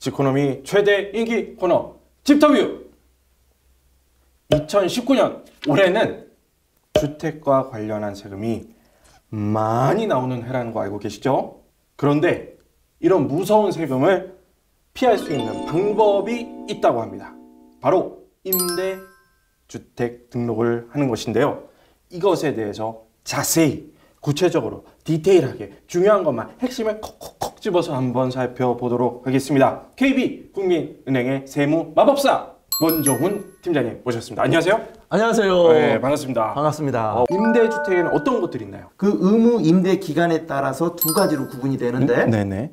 지코노미 최대 인기 코너 집터뷰. 2019년 올해는 주택과 관련한 세금이 많이 나오는 해라는 거 알고 계시죠? 그런데 이런 무서운 세금을 피할 수 있는 방법이 있다고 합니다. 바로 임대주택 등록을 하는 것인데요. 이것에 대해서 자세히, 구체적으로, 디테일하게 중요한 것만 핵심을 콕콕콕 집어서 한번 살펴보도록 하겠습니다. KB국민은행의 세무마법사 원종훈 팀장님 모셨습니다. 안녕하세요. 안녕하세요. 네, 반갑습니다. 반갑습니다. 임대주택에는 어떤 것들이 있나요? 그 의무 임대 기간에 따라서 두 가지로 구분이 되는데 네네.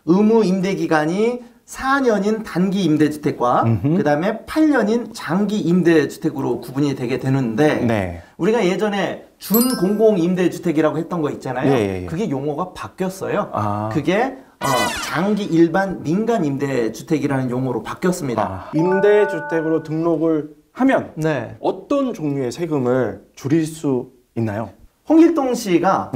의무 임대 기간이 4년인 단기 임대주택과 그 다음에 8년인 장기 임대주택으로 구분이 되게 되는데 네. 우리가 예전에 준공공 임대주택이라고 했던 거 있잖아요. 예. 그게 용어가 바뀌었어요. 아. 그게 장기 일반 민간 임대주택이라는 용어로 바뀌었습니다. 임대주택으로 등록을 하면 네. 어떤 종류의 세금을 줄일 수 있나요? 홍길동 씨가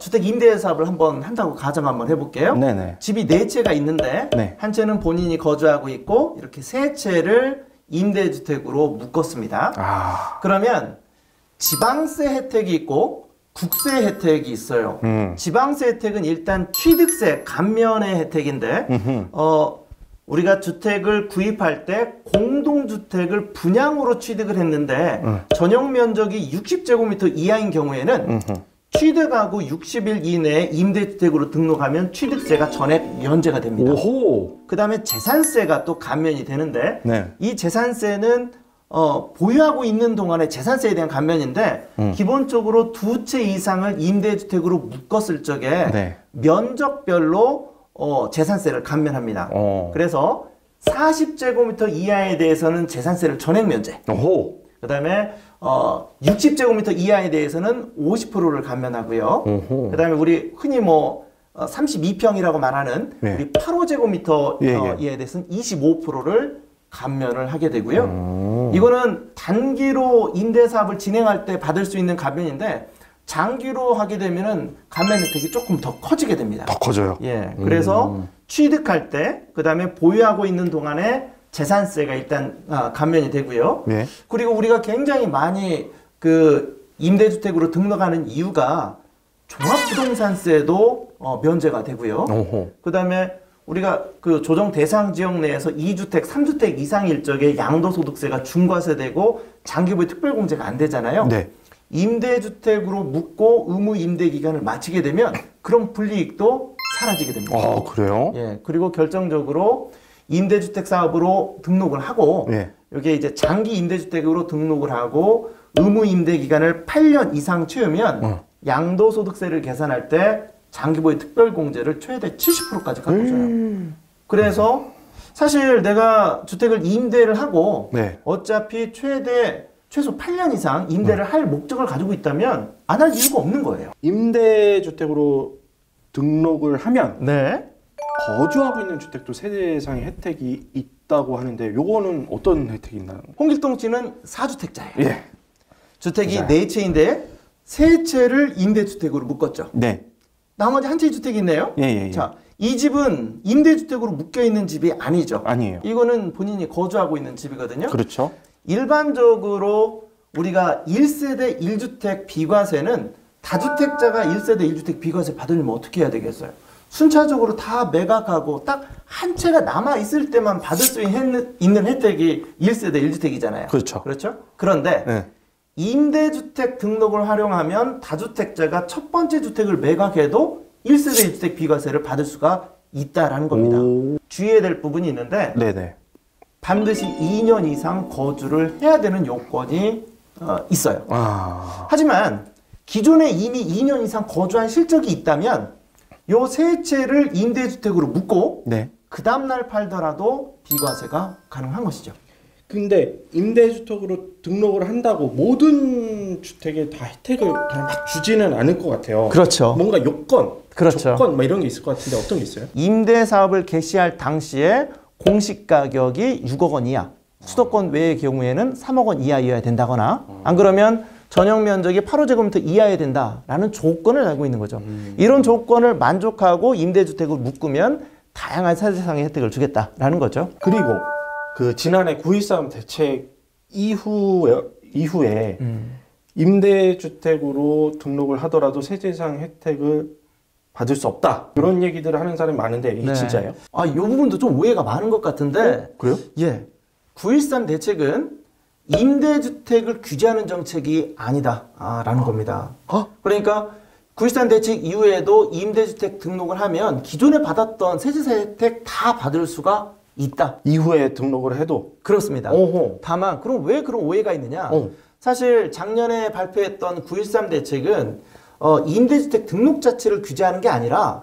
주택 임대 사업을 한번 한다고 가정 한번 해볼게요. 네네. 집이 네 채가 있는데 네. 한 채는 본인이 거주하고 있고 이렇게 세 채를 임대주택으로 묶었습니다. 그러면 지방세 혜택이 있고 국세 혜택이 있어요. 지방세 혜택은 일단 취득세 감면의 혜택인데 우리가 주택을 구입할 때 공동주택을 분양으로 취득을 했는데 전용 면적이 60제곱미터 이하인 경우에는 취득하고 60일 이내에 임대주택으로 등록하면 취득세가 전액 면제가 됩니다. 그 다음에 재산세가 또 감면이 되는데 네. 이 재산세는 보유하고 있는 동안에 재산세에 대한 감면인데 기본적으로 두 채 이상을 임대주택으로 묶었을 적에 네. 면적별로 재산세를 감면합니다. 그래서 40제곱미터 이하에 대해서는 재산세를 전액 면제. 그 다음에 60제곱미터 이하에 대해서는 50%를 감면하고요. 그 다음에 우리 흔히 32평이라고 말하는 네. 우리 85제곱미터 예. 이하에 대해서는 25%를 감면을 하게 되고요. 이거는 단기로 임대사업을 진행할 때 받을 수 있는 감면인데 장기로 하게 되면은 감면 혜택이 조금 더 커지게 됩니다. 더 커져요. 예. 그래서 취득할 때, 그 다음에 보유하고 있는 동안에 재산세가 일단 감면이 되고요. 네. 그리고 우리가 굉장히 많이 그 임대주택으로 등록하는 이유가 종합부동산세도 면제가 되고요. 그 다음에 우리가 그 조정 대상 지역 내에서 2주택, 3주택 이상일 적에 양도소득세가 중과세되고 장기보유 특별공제가 안 되잖아요. 네. 임대주택으로 묶고 의무 임대 기간을 마치게 되면 그런 불이익도 사라지게 됩니다. 그래요? 예, 그리고 결정적으로 임대주택 사업으로 등록을 하고 예. 이게 이제 장기 임대주택으로 등록을 하고 의무 임대 기간을 8년 이상 채우면 양도소득세를 계산할 때 장기보유 특별공제를 최대 70%까지 깎아줘요. 그래서 사실 내가 주택을 임대를 하고 네. 어차피 최소 8년 이상 임대를 할 목적을 가지고 있다면 안 할 이유가 없는 거예요. 임대주택으로 등록을 하면 네. 거주하고 있는 주택도 세대상의 혜택이 있다고 하는데 요거는 어떤 혜택이 있나요? 홍길동 씨는 4주택자예요. 예. 주택이 맞아요. 4채인데 3채를 임대주택으로 묶었죠. 네. 나머지 한 채 주택이 있네요. 예. 자, 이 집은 임대주택으로 묶여있는 집이 아니죠. 아니에요. 이거는 본인이 거주하고 있는 집이거든요. 그렇죠. 일반적으로 우리가 1세대 1주택 비과세는 다주택자가 1세대 1주택 비과세 받으려면 어떻게 해야 되겠어요? 순차적으로 다 매각하고 딱 한 채가 남아있을 때만 받을 수 있는 혜택이 1세대 1주택이잖아요. 그렇죠. 그렇죠? 그런데 네. 임대주택 등록을 활용하면 다주택자가 첫 번째 주택을 매각해도 1세대 1주택 비과세를 받을 수가 있다라는 겁니다. 주의해야 될 부분이 있는데 네네. 반드시 2년 이상 거주를 해야 되는 요건이 있어요. 하지만 기존에 이미 2년 이상 거주한 실적이 있다면 요 세 채를 임대주택으로 묶고 네. 그 다음날 팔더라도 비과세가 가능한 것이죠. 근데 임대주택으로 등록을 한다고 모든 주택에 다 혜택을 그냥 막 주지는 않을 것 같아요. 그렇죠. 뭔가 요건, 그렇죠. 조건 막 이런 게 있을 것 같은데 어떤 게 있어요? 임대사업을 개시할 당시에 공시가격이 6억 원 이하, 수도권 외의 경우에는 3억 원 이하여야 된다거나 안 그러면 전용 면적이 8호제곱미터 이하여야 된다라는 조건을 알고 있는 거죠. 이런 조건을 만족하고 임대주택을 묶으면 다양한 세제상의 혜택을 주겠다라는 거죠. 그리고 그 지난해 9.13 대책 이후에 임대주택으로 등록을 하더라도 세제상 혜택을 받을 수 없다. 그런 얘기들을 하는 사람이 많은데 이게 네. 진짜예요? 아, 이 부분도 좀 오해가 많은 것 같은데. 그래요? 예. 9.13 대책은 임대주택을 규제하는 정책이 아니다라는 겁니다. 그러니까 9.13 대책 이후에도 임대주택 등록을 하면 기존에 받았던 세제세 혜택 다 받을 수가 있다. 이후에 등록을 해도? 그렇습니다. 오호. 다만 그럼 왜 그런 오해가 있느냐? 사실 작년에 발표했던 9.13 대책은 임대주택 등록 자체를 규제하는 게 아니라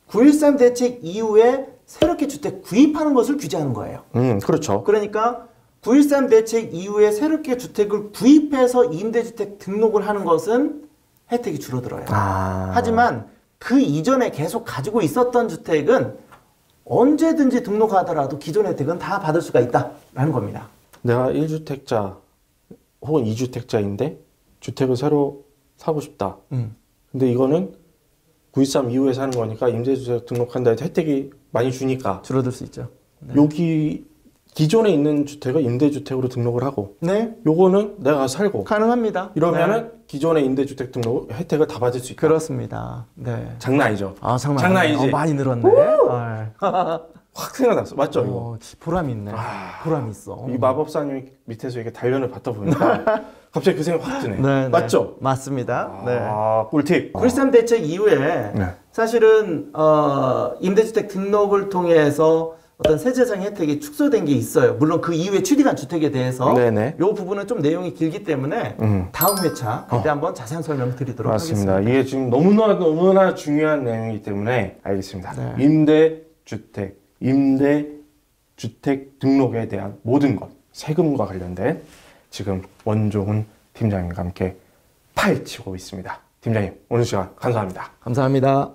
9.13 대책 이후에 새롭게 주택 구입하는 것을 규제하는 거예요. 그렇죠. 그러니까 9.13 대책 이후에 새롭게 주택을 구입해서 임대주택 등록을 하는 것은 혜택이 줄어들어요. 하지만 그 이전에 계속 가지고 있었던 주택은 언제든지 등록하더라도 기존 혜택은 다 받을 수가 있다라는 겁니다. 내가 1주택자 혹은 2주택자인데 주택을 새로 사고 싶다. 근데 이거는 9.13 이후에 사는 거니까 임대주택 등록한다 해도 혜택이 많이 주니까 줄어들 수 있죠. 네. 여기 기존에 있는 주택을 임대주택으로 등록을 하고 네. 요거는 내가 살고 가능합니다. 이러면은 네. 기존의 임대주택 등록 혜택을 다 받을 수 있다. 그렇습니다. 네. 장난 아니죠? 아, 장난이지? 많이 늘었네. 확 생각났어. 맞죠? 이거? 보람 있네. 보람 있어. 이 마법사님 밑에서 이렇게 단련을 받다 보니까 갑자기 그 생각 확 드네. 네, 맞죠? 맞습니다. 네. 꿀팁. 9.13 대책 이후에 네. 사실은 임대주택 등록을 통해서 어떤 세제상 혜택이 축소된 게 있어요. 물론 그 이후에 추딩한 주택에 대해서 네네. 이 부분은 좀 내용이 길기 때문에 다음 회차 그때 한번 자세한 설명 드리도록 맞습니다. 하겠습니다. 이게 지금 너무나 중요한 내용이기 때문에 알겠습니다. 네. 임대주택 등록에 대한 모든 것, 세금과 관련된 지금 원종훈 팀장님과 함께 파헤치고 있습니다. 팀장님, 오늘 시간 감사합니다. 감사합니다.